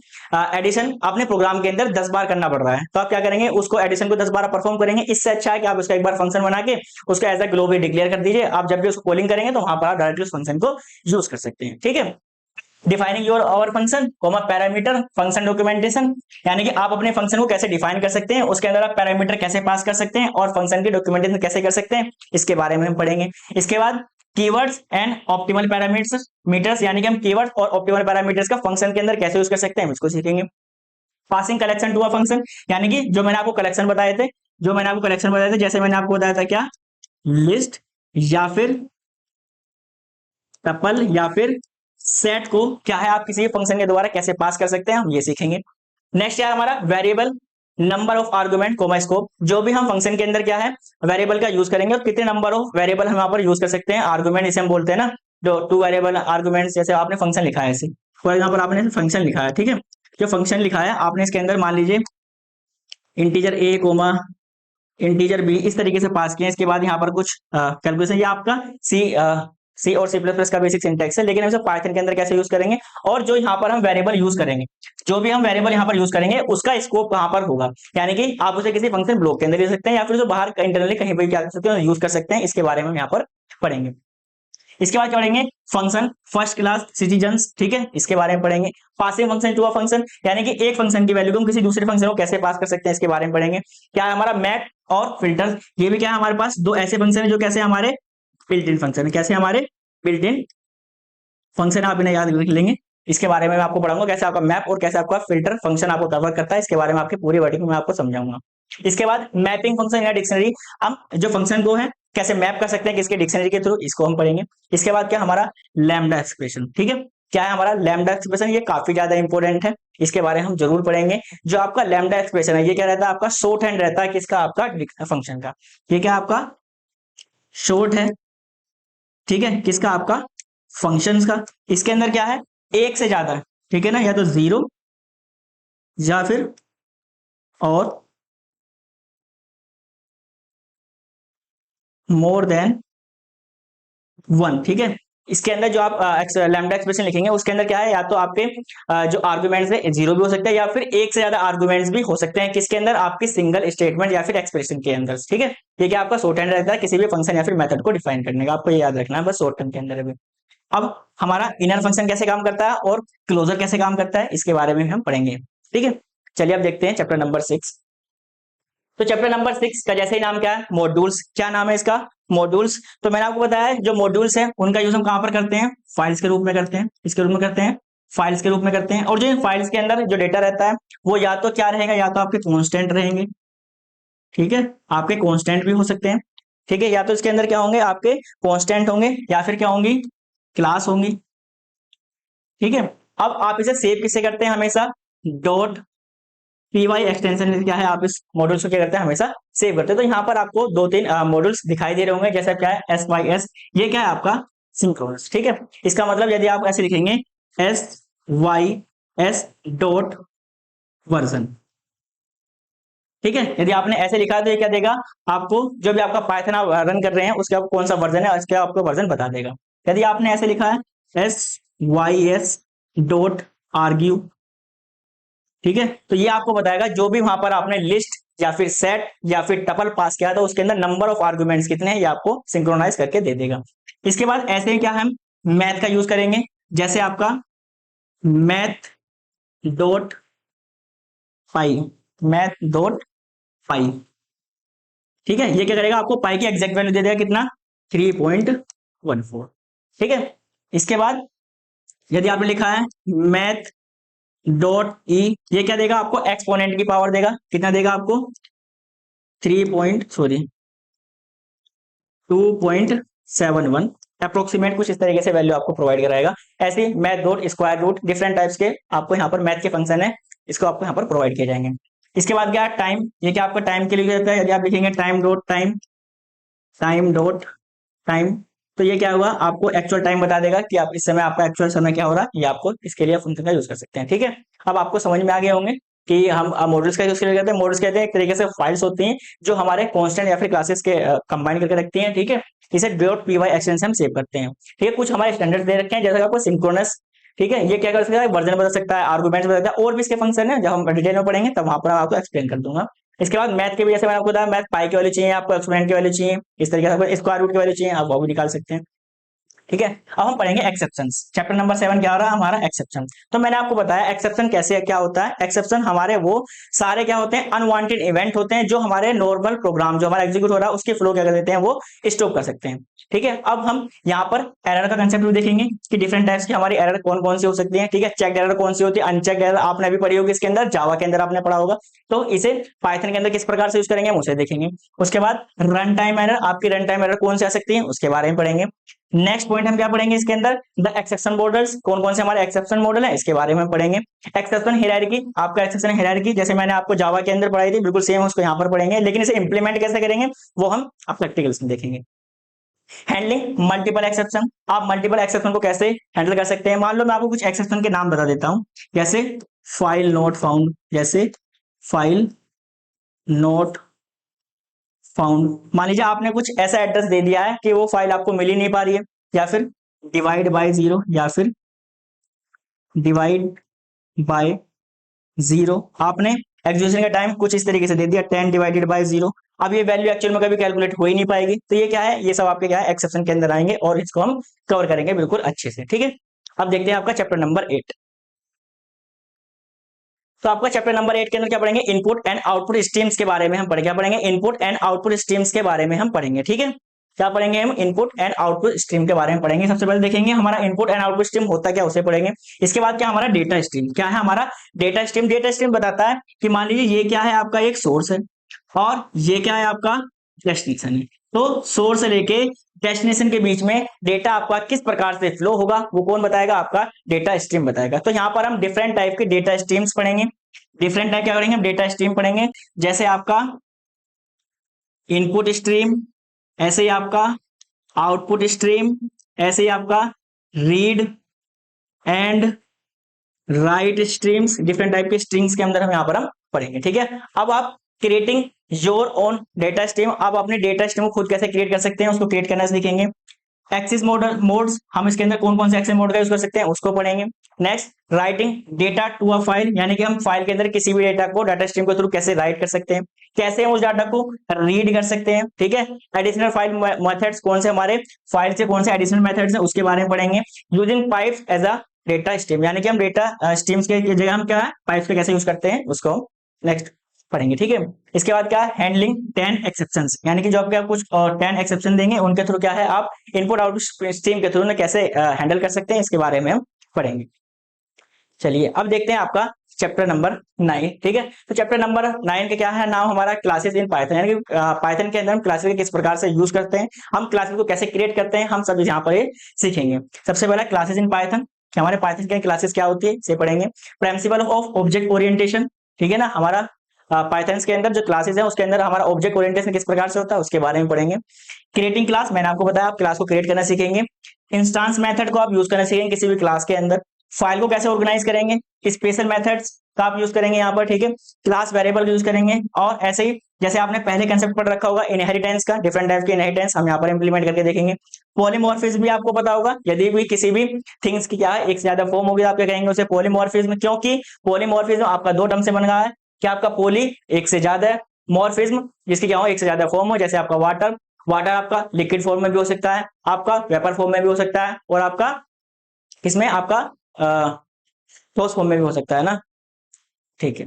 एडिशन अपने प्रोग्राम के अंदर 10 बार करना पड़ रहा है, तो आप क्या करेंगे, उसको एडिशन को 10 बार परफॉर्म करेंगे। इससे अच्छा है कि आप उसका एक बार फंक्शन बना के उसको एज अ ग्लोबल डिक्लेयर कर दीजिए। आप जब भी उसको कॉलिंग करेंगे तो वहां पर आप डायरेक्टली उस फंक्शन को यूज कर सकते हैं। ठीक है, defining your our function comma parameter function documentation, यानी कि आप अपने फंक्शन को कैसे डिफाइन कर सकते हैं, उसके अंदर आप पैरामीटर कैसे पास कर सकते हैं और फंक्शन की डॉक्यूमेंटेशन कैसे कर सकते हैं, इसके बारे में हम पढ़ेंगे। इसके बाद कीवर्ड्स एंड ऑप्टिमल पैरामीटर्स, यानी कि हम कीवर्ड्स और ऑप्टिमल पैरामीटर्स का फंक्शन के अंदर कैसे यूज कर सकते हैं, हम इसको सीखेंगे। Passing collection to a function, यानी कि जो मैंने आपको कलेक्शन बताए थे, जैसे मैंने आपको बताया था क्या, लिस्ट या फिर टपल या फिर सेट को क्या है आप किसी फंक्शन के द्वारा कैसे पास कर सकते हैं, हम ये सीखेंगे। नेक्स्ट है हमारा variable number of argument comma scope, जो भी हम फंक्शन के अंदर क्या है वेरिएबल का यूज करेंगे और कितने नंबर ऑफ वेरिएबल हम यहाँ पर यूज कर सकते हैं। आर्गुमेंट इसे हम बोलते हैं ना, जो 2 वेरिएबल आर्गुमेंट्स, जैसे आपने फंक्शन लिखा है ऐसे, फॉर एग्जाम्पल आपने फंक्शन लिखा है, ठीक है, जो फंक्शन लिखा है आपने इसके अंदर मान लीजिए integer a coma integer B इस तरीके से पास किए। इसके बाद यहाँ पर कुछ कैलकुलेशन, ये आपका सी और सी प्लस प्लस का बेसिक सिंटैक्स है, लेकिन हम इसे पाइथन के अंदर कैसे यूज करेंगे, और जो यहाँ पर हम वेरिएबल यूज करेंगे, जो भी हम वेरिएबल यहाँ पर यूज करेंगे उसका स्कोप कहाँ पर होगा, यानी कि आप उसे किसी फंक्शन ब्लॉक के अंदर ले सकते हैं या फिर जो बाहर इंटरनली कहीं पर क्या कर सकते हैं यूज कर सकते हैं, इसके बारे में हम यहाँ पर पढ़ेंगे। इसके बाद पढ़ेंगे फंक्शन फर्स्ट क्लास सिटीजन्स, ठीक है, इसके बारे में पढ़ेंगे। Passing function to a function, यानी कि एक फंक्शन की वैल्यू को हम किसी दूसरे फंक्शन को कैसे पास कर सकते हैं, इसके बारे में पढ़ेंगे। क्या है हमारा मैप और फिल्टर, ये भी क्या है हमारे पास दो ऐसे फंक्शन है जो कैसे हमारे बिल्ट इन फंक्शन है, कैसे हमारे बिल्ट इन फंक्शन, आप इन्हें याद रख लेंगे। इसके बारे में मैं आपको पढ़ाऊंगा कैसे आपका मैप और कैसे आपका फिल्टर फंक्शन आपको कवर करता है, इसके बारे में आपकी पूरी वर्डिंग में आपको समझाऊंगा। इसके बाद मैपिंग फंक्शन या डिक्शनरी, हम जो फंक्शन को है कैसे मैप कर सकते हैं किसके डिक्शनरी के थ्रू, इसको हम पढ़ेंगे। इसके बाद क्या हमारा लैम्डा एक्सप्रेशन, ठीक है, क्या है हमारा लैम्डा एक्सप्रेशन, ये काफी ज्यादा इंपॉर्टेंट है, इसके बारे में हम जरूर पढ़ेंगे। जो आपका लैम्डा एक्सप्रेशन है ये क्या रहता है, आपका शॉर्ट हैंड रहता है किसका, आपका फंक्शन का। ये क्या आपका शॉर्ट है, ठीक है, किसका, आपका फंक्शंस का। इसके अंदर क्या है एक से ज्यादा, ठीक है ना, या तो 0 या फिर और मोर देन 1, ठीक है। इसके अंदर जो आप लैम्डा एक्सप्रेशन लिखेंगे उसके अंदर क्या है, या तो आपके जो आर्गुमेंट्स है 0 भी हो सकता है या फिर एक से ज्यादा आर्गुमेंट्स भी हो सकते हैं, किसके अंदर, आपकी सिंगल स्टेटमेंट या फिर एक्सप्रेशन के अंदर, ठीक है। ये क्या आपका शॉर्ट हैंड रहता है किसी भी फंक्शन या फिर मेथड को डिफाइन करने का, आपको ये याद रखना है बस शॉर्ट हैंड के अंदर है। अब हमारा इनर फंक्शन कैसे काम करता है और क्लोजर कैसे काम करता है, इसके बारे में हम पढ़ेंगे, ठीक है। चलिए अब देखते हैं चैप्टर नंबर 6। तो चैप्टर नंबर 6 का जैसे ही नाम क्या है, मॉड्यूल्स, क्या नाम है इसका, मॉड्यूल्स। तो मैंने आपको बताया है जो मॉड्यूल्स है उनका यूज हम कहां पर करते हैं, फाइल्स के रूप में करते हैं, इसके रूप में करते हैं, फाइल्स के रूप में करते हैं। और जो इन फाइल्स के अंदर जो डेटा रहता है वो या तो क्या रहेगा, या तो आपके कॉन्स्टेंट रहेंगे, ठीक है, आपके कॉन्स्टेंट भी हो सकते हैं, ठीक है, या तो इसके अंदर क्या होंगे, आपके कॉन्स्टेंट होंगे या फिर क्या होंगी, क्लास होंगी, ठीक है। अब आप इसे सेव किससे करते हैं, हमेशा डॉट py एक्सटेंशन से क्या है, आप इस मॉड्यूल्स को क्या करते हैं, हमेशा सेव करते हैं। तो यहाँ पर आपको 2-3 मॉड्यूल्स दिखाई दे रहे होंगे, जैसा क्या है SYS, ये क्या है आपका सिंक्रोनस, ठीक है। इसका मतलब यदि आप ऐसे लिखेंगे SYS डॉट वर्जन, ठीक है, यदि आपने ऐसे लिखा तो ये क्या देगा आपको, जो भी आपका पाइथन आप रन कर रहे हैं उसका कौन सा वर्जन है, उसका आपको वर्जन बता देगा। यदि आपने ऐसे लिखा है SYS डॉट आर्ग्यू, ठीक है, तो ये आपको बताएगा जो भी वहां पर आपने लिस्ट या फिर सेट या फिर टपल पास किया था उसके अंदर नंबर ऑफ आर्गुमेंट्स कितने हैं, ये आपको सिंक्रोनाइज करके दे देगा। इसके बाद ऐसे ही क्या हम मैथ का यूज करेंगे, जैसे आपका math dot five, math dot five, ठीक है, ये क्या करेगा, आपको पाई की एग्जैक्ट वैल्यू दे देगा, कितना 3.14, ठीक है। इसके बाद यदि आपने लिखा है मैथ डॉट ई, ये क्या देगा आपको, एक्सपोनेंट की पावर देगा, कितना देगा आपको 2.71 अप्रोक्सीमेट, कुछ इस तरीके से वैल्यू आपको प्रोवाइड कराएगा। ऐसे math dot square root, different types के आपको यहाँ पर मैथ के फंक्शन है, इसको आपको यहाँ पर प्रोवाइड किए जाएंगे। इसके बाद क्या टाइम, ये क्या आपका टाइम के लिए रहता है, यदि आप लिखेंगे time dot time, time dot time, तो ये क्या हुआ, आपको एक्चुअल टाइम बता देगा कि आप इस समय आपका एक्चुअल समय क्या हो रहा है, ये आपको इसके लिए फंक्शन का यूज कर सकते हैं। ठीक है, अब आपको समझ में आ गए होंगे कि हम मॉडल्स का यूज करते हैं। मॉडल्स कहते हैं एक तरीके से फाइल्स होती हैं जो हमारे कांस्टेंट या फिर क्लासेस के कंबाइन करके रखती हैं। ठीक है, इसे डॉट पी वाई एक्सटेंशन हम सेव करते हैं। ठीक है, कुछ हमारे स्टैंडर्ड दे रखे हैं, जैसे आपको सिंक्रोनस। ठीक है, ये क्या कर सकता है, वर्जन बदल सकता है, आर्गुमेंट्स बदल सकता है, और भी इसके फंक्शन है, जब हम डिटेल में पढ़ेंगे तब वहां पर मैं आपको एक्सप्लेन कर दूंगा। इसके बाद मैथ के भी, जैसे मैंने आपको बताया, मैथ पाई की वैल्यू चाहिए आपको, एक्सपोनेंट की वैल्यू चाहिए, इस तरीके से आपको स्क्वायर रूट की वैल्यू चाहिए, आप वो भी निकाल सकते हैं। ठीक है, अब हम पढ़ेंगे एक्सेप्शंस। चैप्टर नंबर 7 क्या हो रहा है हमारा, एक्सेप्शन। तो मैंने आपको बताया एक्सेप्शन कैसे क्या होता है। एक्सेप्शन हमारे वो सारे क्या होते हैं, अनवांटेड इवेंट होते हैं जो हमारे नॉर्मल प्रोग्राम जो हमारा एग्जीक्यूट हो रहा है उसके फ्लो क्या कर देते हैं, वो स्टॉप कर सकते हैं। ठीक है, अब हम यहाँ पर एरर का कंसेप्ट भी देखेंगे कि डिफरेंट टाइप्स की हमारी एरर कौन कौन सी हो सकती है। ठीक है, चेक एरर कौन सी होती है, अनचेक एरर आपने अभी पढ़ी होगी इसके अंदर, जावा के अंदर आपने पढ़ा होगा, तो इसे पाइथन के अंदर किस प्रकार से यूज करेंगे हम उसे देखेंगे। उसके बाद रन टाइम एरर, आपकी रन टाइम एरर कौन सी आ सकती है उसके बारे में पढ़ेंगे। नेक्स्ट पॉइंट हम क्या पढ़ेंगे इसके अंदर, द एक्सेप्शन मॉडल्स, कौन कौन से हमारे एक्सेप्शन मॉडल है इसके बारे में पढ़ेंगे। एक्सेप्शन हायरार्की, आपका एक्सेप्शन हायरार्की जैसे मैंने आपको जावा के अंदर पढ़ाई थी बिल्कुल सेम उसको यहाँ पर पढ़ेंगे, लेकिन इसे इंप्लीमेंट कैसे करेंगे वो हम आप प्रैक्टिकल्स में देखेंगे। हैंडलिंग मल्टीपल एक्सेप्शन, आप मल्टीपल एक्सेप्शन को कैसे हैंडल कर सकते हैं। मान लो मैं आपको कुछ एक्सेप्शन के नाम बता देता हूं, जैसे फाइल नॉट फाउंड, जैसे फाइल नॉट फाउंड। मान लीजिए आपने कुछ ऐसा एड्रेस दे दिया है कि वो फाइल आपको मिल ही नहीं पा रही है, या फिर डिवाइड बाय जीरो, या फिर डिवाइड बाय जीरो, आपने एग्जीक्यूशन का टाइम कुछ इस तरीके से दे दिया 10 डिवाइडेड बाय जीरो। अब ये वैल्यू एक्चुअल में कभी कैलकुलेट हो ही नहीं पाएगी, तो ये क्या है, ये सब आपके क्या है एक्सेप्शन के अंदर आएंगे और इसको हम कवर करेंगे बिल्कुल अच्छे से। ठीक है, अब देखते हैं आपका चैप्टर नंबर 8। तो आपका चैप्टर नंबर 8 के अंदर क्या पढ़ेंगे, इनपुट एंड आउटपुट स्ट्रीम्स के बारे में हम क्या पढ़ेंगे, इनपुट एंड आउटपुट स्ट्रीम्स के बारे में हम पढ़ेंगे। ठीक है, क्या पढ़ेंगे हम, इनपुट एंड आउटपुट स्ट्रीम के बारे में पढ़ेंगे। सबसे पहले देखेंगे हमारा इनपुट एंड आउटपुट स्ट्रीम होता क्या, उसे पढ़ेंगे। इसके बाद क्या हमारा डेटा स्ट्रीम, क्या है हमारा डेटा स्ट्रीम। डेटा स्ट्रीम बताता है कि मान लीजिए ये क्या है आपका एक सोर्स है और ये क्या है आपका डेस्टिनेशन है, तो सोर्स से लेके डेस्टिनेशन के बीच में डेटा आपका किस प्रकार से फ्लो होगा वो कौन बताएगा, आपका डेटा स्ट्रीम बताएगा। तो यहाँ पर हम डिफरेंट टाइप के डेटा स्ट्रीम्स पढ़ेंगे। डिफरेंट टाइप क्या करेंगे, हम डेटा स्ट्रीम पढ़ेंगे, जैसे आपका इनपुट स्ट्रीम, ऐसे ही आपका आउटपुट स्ट्रीम, ऐसे ही आपका read and right streams, different type के स्ट्रिंग्स के अंदर हम यहाँ पर हम पढ़ेंगे। ठीक है, अब आप creating your own data stream, आप अपने डेटा स्ट्रीम को खुद कैसे क्रिएट कर सकते हैं उसको क्रिएट करना सीखेंगे। एक्सेस मॉडल मोड्स, हम इसके अंदर कौन कौन से एक्सेस मोड का यूज कर सकते हैं उसको पढ़ेंगे। Next writing data to a file, यानी कि हम फाइल के अंदर किसी भी डेटा को डाटा स्ट्रीम के थ्रू कैसे राइट कर सकते हैं, कैसे हम उस डाटा को रीड कर सकते हैं। ठीक है, एडिशनल फाइल मेथड्स, कौन से हमारे फाइल से कौन से एडिशनल मेथड्स हैं उसके बारे में पढ़ेंगे। Using pipes as a data stream, यानी कि हम डेटा स्ट्रीम्स के जगह हम क्या है पाइप्स को कैसे यूज करते हैं उसको नेक्स्ट पढ़ेंगे। ठीक है, इसके बाद क्या हैंडलिंग 10 एक्सेप्शंस, यानी कि जो आपके कुछ 10 एक्सेप्शन देंगे उनके थ्रू क्या है आप इनपुट आउटपुट स्ट्रीम के थ्रू कैसे हैंडल कर सकते हैं, इसके बारे में हम पढ़ेंगे। चलिए अब देखते हैं आपका चैप्टर नंबर 9। ठीक है, तो चैप्टर नंबर 9 का क्या है नाम हमारा, क्लासेस इन पाइथन, यानी कि पाइथन के अंदर हम क्लासेस को किस प्रकार से यूज करते हैं, हम क्लासेस को कैसे क्रिएट करते हैं, हम सब यहाँ पर सीखेंगे। सबसे पहला क्लासेस इन पाइथन, हमारे पाइथन के क्लासेस क्या होती है इसे पढ़ेंगे। प्रिंसिपल ऑफ ऑब्जेक्ट ओरिएंटेशन, ठीक है ना, हमारा पाइथन के अंदर जो क्लासेस है उसके अंदर हमारा ऑब्जेक्ट ओरिएंटेशन किस प्रकार से होता है उसके बारे में पढ़ेंगे। क्रिएटिंग क्लास, मैंने आपको बताया आप क्लास को क्रिएट करना सीखेंगे। इंस्टांस मेथड को आप यूज करना सीखेंगे किसी भी क्लास के अंदर। फाइल को कैसे ऑर्गेनाइज करेंगे, स्पेशल मेथड्स का आप यूज करेंगे यहाँ पर। ठीक है, क्लास वेरिएबल यूज करेंगे, और ऐसे ही जैसे आपने पहले कंसेप्ट पढ़ रखा होगा इनहेरिटेंस का, डिफरेंट टाइप के इनहेरिटेंस हम यहाँ पर इंप्लीमेंट करके देखेंगे। पॉलीमॉर्फिज्म भी आपको पता होगा, यदि भी किसी भी थिंग्स की क्या है एक से ज्यादा फॉर्म होगी आप क्या कहेंगे उसे पॉलीमॉर्फिज्म, क्योंकि पॉलीमॉर्फिज्म आपका दो टर्म से बन रहा है। क्या आपका पोली एक से ज्यादा है, मॉर्फिज्म जिसकी क्या हो एक से ज्यादा फॉर्म हो, जैसे आपका वाटर, वाटर आपका लिक्विड फॉर्म में भी हो सकता है, आपका वेपर फॉर्म में भी हो सकता है, और आपका इसमें आपका ठोस फॉर्म में भी हो सकता है ना। ठीक है,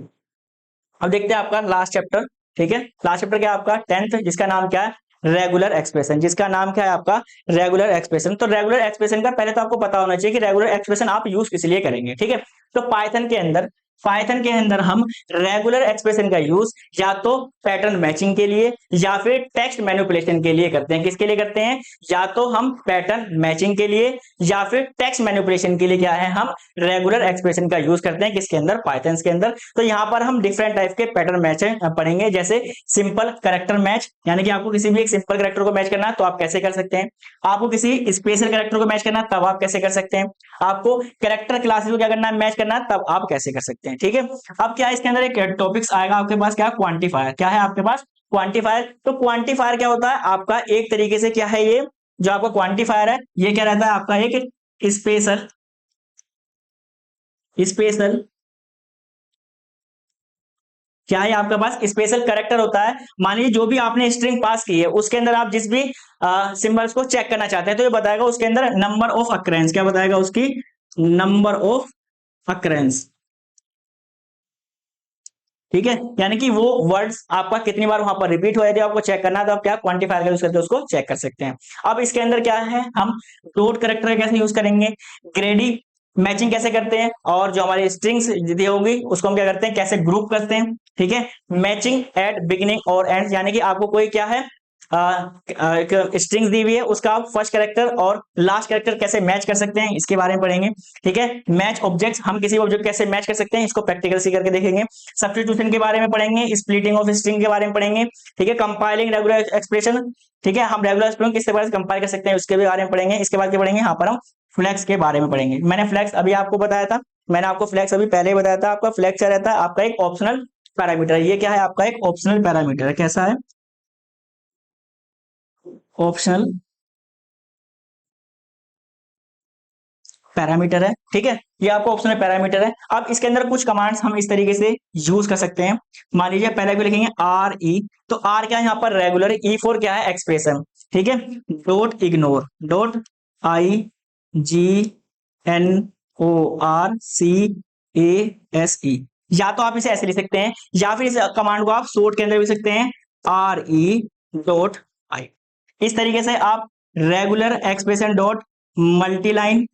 अब देखते हैं आपका लास्ट चैप्टर। ठीक है, लास्ट चैप्टर क्या है आपका 10th, जिसका नाम क्या है रेगुलर एक्सप्रेशन, जिसका नाम क्या है आपका रेगुलर एक्सप्रेशन। तो रेगुलर एक्सप्रेशन का पहले तो आपको पता होना चाहिए कि रेगुलर एक्सप्रेशन आप यूज किस लिए करेंगे। ठीक है, तो पाइथन के अंदर पाइथन के अंदर हम रेगुलर एक्सप्रेशन का यूज या तो पैटर्न मैचिंग के लिए या फिर टेक्स्ट मैनिपुलेशन के लिए करते हैं। किसके लिए करते हैं? या तो हम पैटर्न मैचिंग के लिए या फिर टेक्स्ट मैनिपुलेशन के लिए क्या है, हम रेगुलर एक्सप्रेशन का यूज करते हैं। किसके अंदर? पाइथन के अंदर। तो यहाँ पर हम डिफरेंट टाइप के पैटर्न मैच पढ़ेंगे, जैसे सिंपल कैरेक्टर मैच, यानी कि आपको किसी भी एक सिंपल कैरेक्टर को मैच करना है तो आप कैसे कर सकते हैं। आपको किसी स्पेशल कैरेक्टर को मैच करना है तब आप कैसे कर सकते हैं। आपको कैरेक्टर क्लासेस को क्या करना है, मैच करना है, तब आप कैसे कर सकते हैं। ठीक है, अब क्या है, इसके अंदर एक टॉपिक्स आएगा आपके पास, क्या? क्वांटिफायर। क्या है आपके पास? क्वांटिफायर। तो क्वांटिफायर क्या होता है आपका? एक तरीके से क्या है, ये जो आपका क्वांटिफायर है ये क्या रहता है आपका? एक स्पेशल स्पेशल क्या है आपके पास? स्पेशल कैरेक्टर होता है। मान लीजिए जो भी आपने स्ट्रिंग पास की है उसके अंदर आप जिस भी सिंबल्स को चेक करना चाहते हैं तो ये बताएगा उसके अंदर नंबर ऑफ अक्रेंस। क्या बताएगा? उसकी नंबर ऑफ अक्रेंस। ठीक है, यानी कि वो वर्ड्स आपका कितनी बार वहां पर रिपीट हुआ है, आपको चेक करना है तो आप क्या क्वांटिफायर का यूज करके उसको चेक कर सकते हैं। अब इसके अंदर क्या है, हम डॉट कैरेक्टर कैसे यूज करेंगे, ग्रेडी मैचिंग कैसे करते हैं, और जो हमारी स्ट्रिंग्स दी होगी उसको हम क्या करते हैं, कैसे ग्रुप करते हैं। ठीक है, मैचिंग एट बिगिनिंग और एंड, यानी कि आपको कोई क्या है एक स्ट्रिंग दी हुई है उसका आप फर्स्ट कैरेक्टर और लास्ट कैरेक्टर कैसे मैच कर सकते हैं, इसके बारे में पढ़ेंगे। ठीक है, मैच ऑब्जेक्ट्स, हम किसी ऑब्जेक्ट कैसे मैच कर सकते हैं, इसको प्रैक्टिकल सी करके देखेंगे। सब्स्टिट्यूशन के बारे में पढ़ेंगे, स्प्लिटिंग ऑफ स्ट्रिंग के बारे में पढ़ेंगे। ठीक है, कंपाइलिंग रेगुलर एक्सप्रेशन। ठीक है, हम रेगुलर एक्सप्रेशन किस तरह से कंपाइल कर सकते हैं उसके भी बारे में पढ़ेंगे। इसके बाद क्या पढ़ेंगे, यहाँ पर हम फ्लैक्स के बारे में पढ़ेंगे। मैंने फ्लैक्स अभी आपको बताया था, मैंने आपको फ्लैक्स अभी पहले ही बताया था। आपका फ्लैक्स क्या रहता है, आपका एक ऑप्शनल पैरामीटर। ये क्या है आपका? एक ऑप्शनल पैरामीटर है। कैसा है? ऑप्शनल पैरामीटर है। ठीक है, ये आपको ऑप्शनल पैरामीटर है। अब इसके अंदर कुछ कमांड्स हम इस तरीके से यूज कर सकते हैं। मान लीजिए पहले को लिखेंगे आर ई, तो आर क्या है यहाँ पर? रेगुलर। ई फॉर क्या है? एक्सप्रेशन। ठीक है, dot ignore, dot I G N O R C A S E, या तो आप इसे ऐसे लिख सकते हैं या फिर इस कमांड को आप शॉर्ट के अंदर भी सकते हैं, आर ई डॉट आई। इस तरीके से आप रेगुलर एक्सप्रेशन डॉट मल्टीलाइन,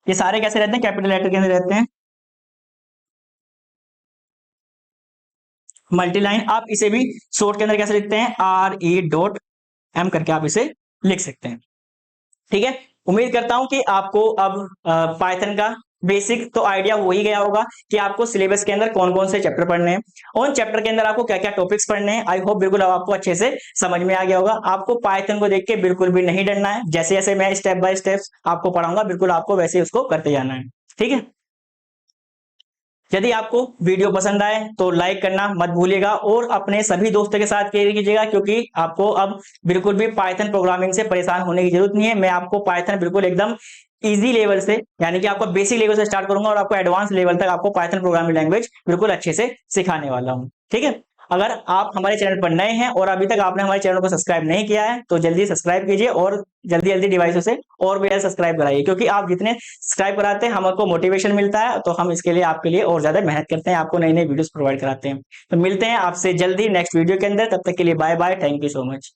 ये सारे कैसे रहते हैं? कैपिटल लेटर के अंदर रहते हैं। मल्टीलाइन आप इसे भी शॉर्ट के अंदर कैसे लिखते हैं? आर ई डॉट एम करके आप इसे लिख सकते हैं। ठीक है, उम्मीद करता हूं कि आपको अब पाइथन का बेसिक तो आइडिया हो ही गया होगा कि आपको सिलेबस के अंदर कौन कौन से चैप्टर पढ़ने हैं और चैप्टर के अंदर आपको क्या क्या टॉपिक्स पढ़ने हैं। आई होप बिल्कुल अब आपको अच्छे से समझ में आ गया होगा। आपको पाइथन को देख के बिल्कुल भी नहीं डरना है, जैसे जैसे मैं स्टेप बाय स्टेप आपको पढ़ाऊंगा बिल्कुल आपको वैसे उसको करते जाना है। ठीक है, यदि आपको वीडियो पसंद आए तो लाइक करना मत भूलिएगा और अपने सभी दोस्तों के साथ शेयर कीजिएगा, क्योंकि आपको अब बिल्कुल भी पाइथन प्रोग्रामिंग से परेशान होने की जरूरत नहीं है। मैं आपको पाइथन बिल्कुल एकदम इजी लेवल से, यानी कि आपको बेसिक लेवल से स्टार्ट करूंगा और आपको एडवांस लेवल तक आपको पाइथन प्रोग्रामिंग लैंग्वेज बिल्कुल अच्छे से सिखाने वाला हूं। ठीक है, अगर आप हमारे चैनल पर नए हैं और अभी तक आपने हमारे चैनल को सब्सक्राइब नहीं किया है तो जल्दी सब्सक्राइब कीजिए और जल्दी जल्दी डिवाइसों से और भी सब्सक्राइब कराइए, क्योंकि आप जितने सब्सक्राइब कराते हैं हमको मोटिवेशन मिलता है, तो हम इसके लिए आपके लिए और ज्यादा मेहनत करते हैं, आपको नई नई वीडियोस प्रोवाइड कराते हैं। तो मिलते हैं आपसे जल्दी नेक्स्ट वीडियो के अंदर, तब तक के लिए bye bye, thank you so much.